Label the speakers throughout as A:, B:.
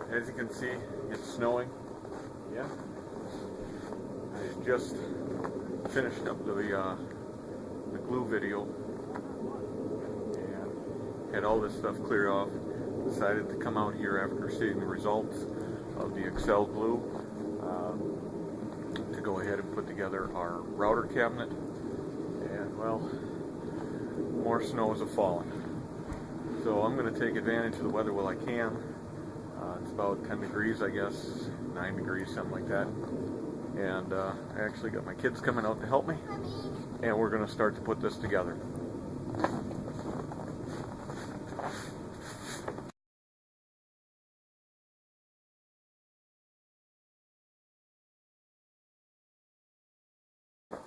A: As you can see, it's snowing. Yeah. I just finished up the glue video and had all this stuff cleared off. Decided to come out here after seeing the results of the Excel glue to go ahead and put together our router cabinet. And well, more snow is falling. So I'm going to take advantage of the weather while I can. It's about 10 degrees, I guess, 9 degrees, something like that. And I actually got my kids coming out to help me. And we're going to start to put this together.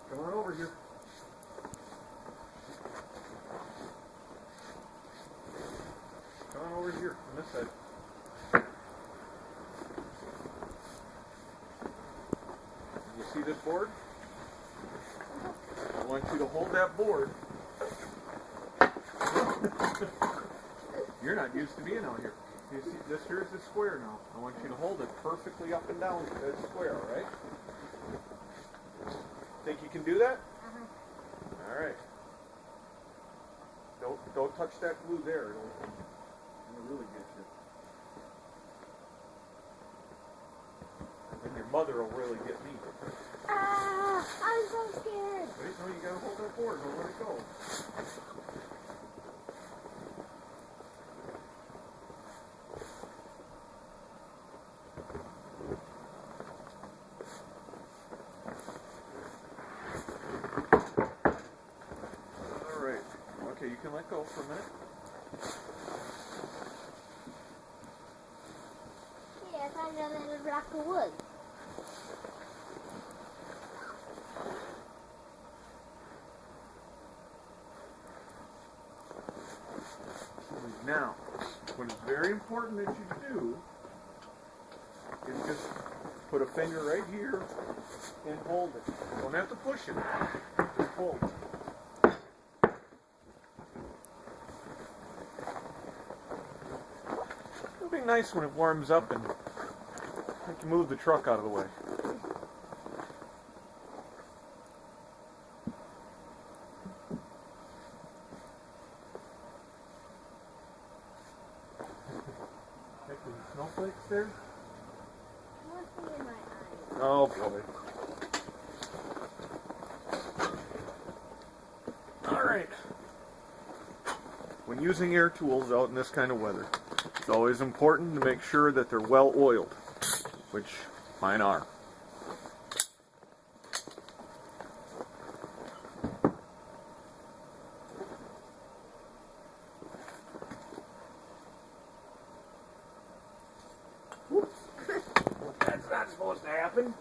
A: Come on over here. Come on over here on this side. You see this board? I want you to hold that board. You're not used to being out here. You see, this here's the square now. I want you to hold it perfectly up and down that square, all right? Think you can do that? All right. Don't touch that glue there. It'll really get you. And your mother will really get me.
B: Ah, I'm so scared.
A: Wait, no, you gotta hold that board. Don't let it go. All right. Okay, you can let go for a minute.
B: Yeah, I thought you had a block of wood.
A: Now, what is very important that you do is just put a finger right here and hold it. You don't have to push it. Just hold it. It'll be nice when it warms up and I can move the truck out of the way. Snowflakes there?
B: Nothing in my eyes.
A: Oh boy. Alright. When using air tools out in this kind of weather, it's always important to make sure that they're well oiled, which mine are. Whoops. That's not supposed to happen.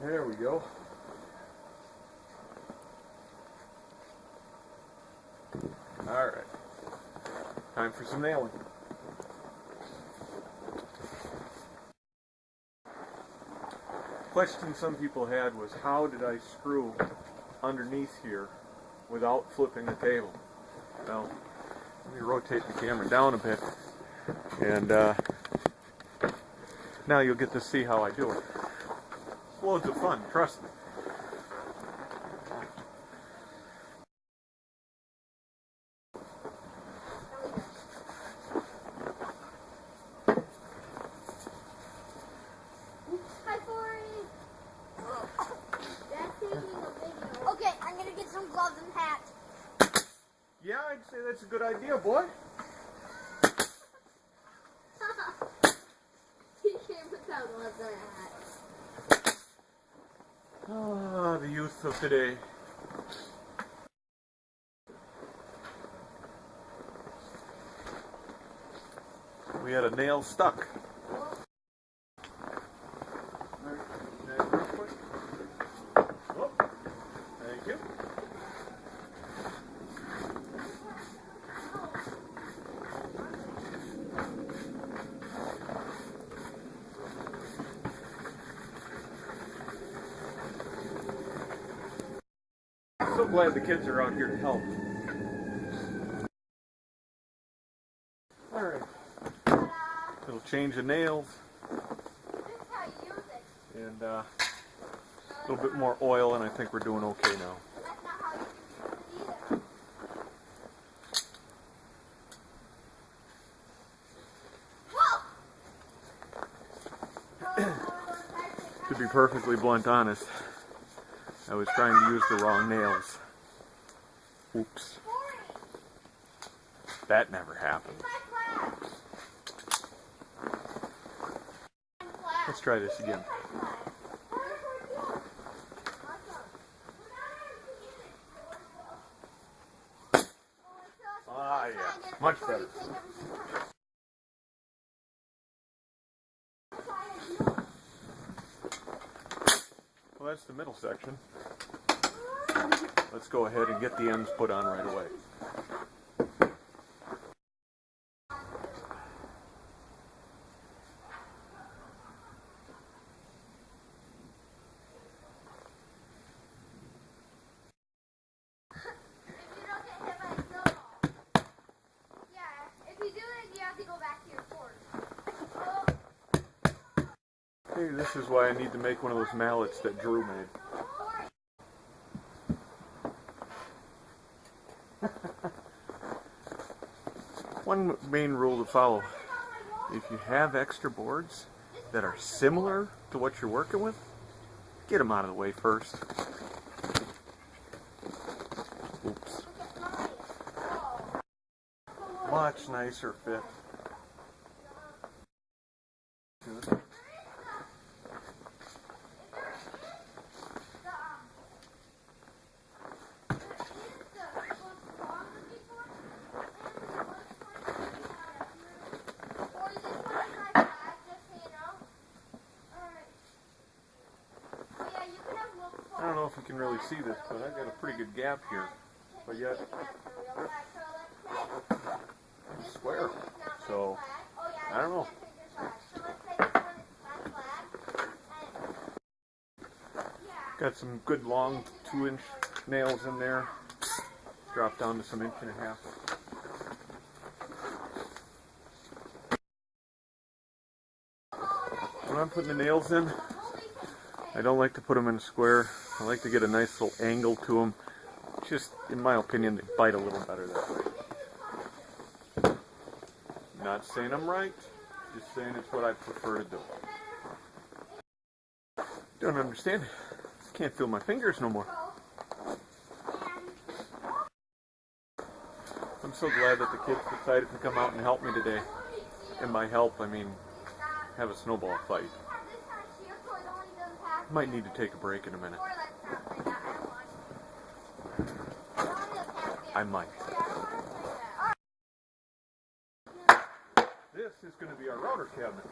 A: There we go. All right. Time for some nailing. Question some people had was, how did I screw underneath here without flipping the table? Well, let me rotate the camera down a bit, and now you'll get to see how I do it. It's loads of fun, trust me.
B: Hi, Corey. That's taking a video. Okay, I'm gonna get some gloves and hat.
A: Yeah, I'd say that's a good idea, boy.
B: You can't put that gloves and hat.
A: Ah, the youth of today. We had a nail stuck. so glad the kids are out here to help. Alright. Little change of nails. And a little bit more oil, and I think we're doing okay now. To be perfectly blunt honest, I was trying to use the wrong nails. Oops. That never happened. Let's try this again. Ah, yeah. Much better. Well, that's the middle section. Let's go ahead and get the ends put on right away. Hey, this is why I need to make one of those mallets that Drew made. One main rule to follow: if you have extra boards that are similar to what you're working with, get them out of the way first. Oops. Much nicer fit. I don't know if you can really see this, but I've got a pretty good gap here. But yet, it's square. So, I don't know. Got some good long 2-inch nails in there. Dropped down to some 1.5 inches. When I'm putting the nails in, I don't like to put them in a square. I like to get a nice little angle to them. Just, in my opinion, they bite a little better that way. Not saying I'm right, just saying it's what I prefer to do. Don't understand. Can't feel my fingers no more. I'm so glad that the kids decided to come out and help me today. And by help, I mean have a snowball fight. Might need to take a break in a minute. I might. This is going to be our router cabinet.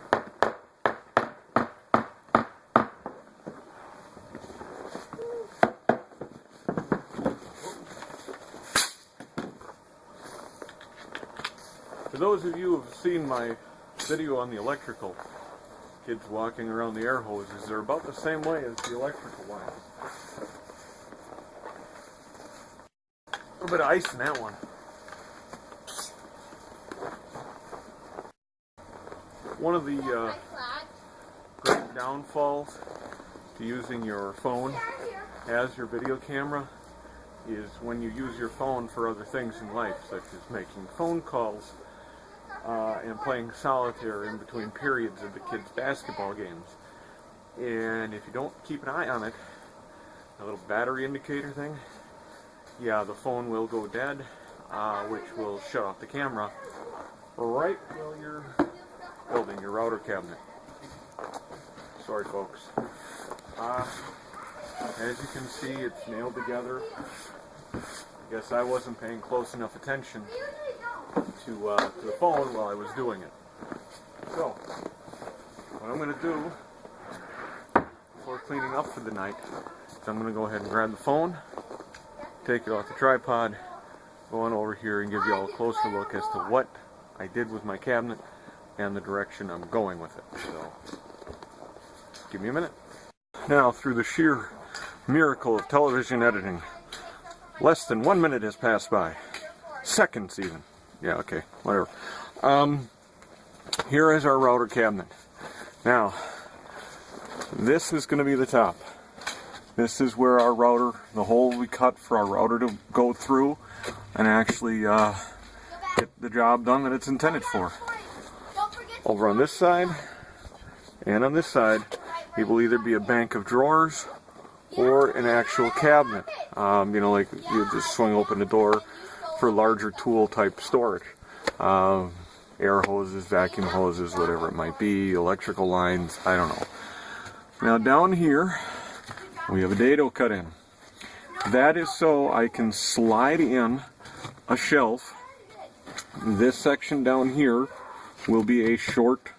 A: For those of you who have seen my video on the electrical, kids walking around the air hoses, they're about the same way as the electrical ones. A little bit of ice in that one. One of the great downfalls to using your phone as your video camera is when you use your phone for other things in life, such as making phone calls and playing solitaire in between periods of the kids' basketball games. And if you don't keep an eye on it, a little battery indicator thing, yeah, the phone will go dead, which will shut off the camera right while you're building your router cabinet. Sorry, folks. As you can see, it's nailed together. I guess I wasn't paying close enough attention to the phone while I was doing it. So, what I'm going to do before cleaning up for the night is I'm going to go ahead and grab the phone, take it off the tripod, go on over here and give you all a closer look as to what I did with my cabinet and the direction I'm going with it. So, give me a minute. Now, through the sheer miracle of television editing, Less than 1 minute has passed by. Seconds even. Yeah, okay, whatever. Here is our router cabinet. Now, this is going to be the top. This is where our router, the hole we cut for our router to go through and actually get the job done that it's intended for. Over on this side and on this side, it will either be a bank of drawers or an actual cabinet. You know, like you just swing open the door for larger tool type storage. Air hoses, vacuum hoses, whatever it might be, electrical lines, I don't know. Now down here, we have a dado cut in. That is so I can slide in a shelf. This section down here will be a short,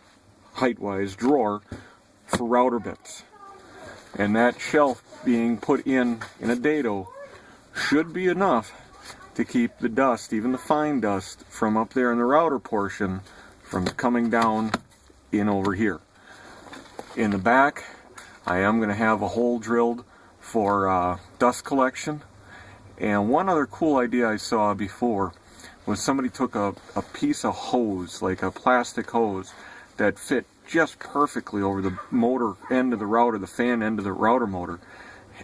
A: height-wise drawer for router bits. And that shelf being put in a dado should be enough to keep the dust, even the fine dust, from up there in the router portion from coming down in over here. In the back, I am going to have a hole drilled for dust collection. And one other cool idea I saw before was somebody took a piece of hose, like a plastic hose, that fit just perfectly over the motor end of the router, the fan end of the router motor,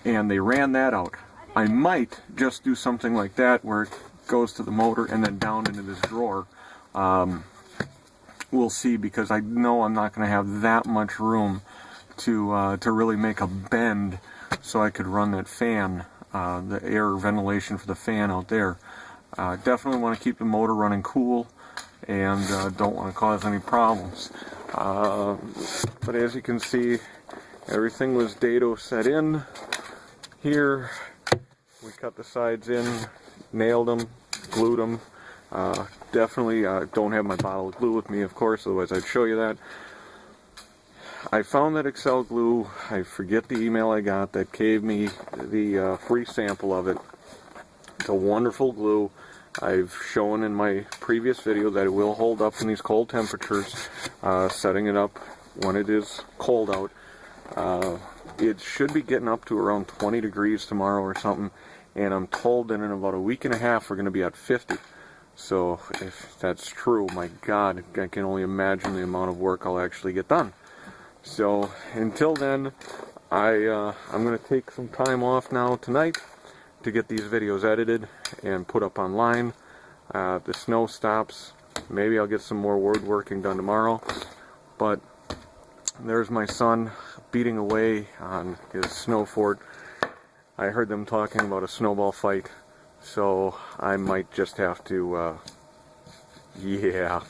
A: and they ran that out. I might just do something like that where it goes to the motor and then down into this drawer. We'll see, because I know I'm not going to have that much room to really make a bend so I could run that fan, the air ventilation for the fan out there. Definitely want to keep the motor running cool and don't want to cause any problems. But as you can see, everything was dado set in here. We cut the sides in, nailed them, glued them. Definitely don't have my bottle of glue with me, of course, otherwise I'd show you that. I found that Excel glue. I forget the email I got that gave me the free sample of it. It's a wonderful glue. I've shown in my previous video that it will hold up in these cold temperatures, setting it up when it is cold out. It should be getting up to around 20 degrees tomorrow or something, and I'm told that in about a week and a half we're going to be at 50. So if that's true, my God, I can only imagine the amount of work I'll actually get done. So until then, I'm going to take some time off now tonight to get these videos edited and put up online. The snow stops. Maybe I'll get some more woodworking done tomorrow. But there's my son beating away on his snow fort. I heard them talking about a snowball fight, so I might just have to, yeah.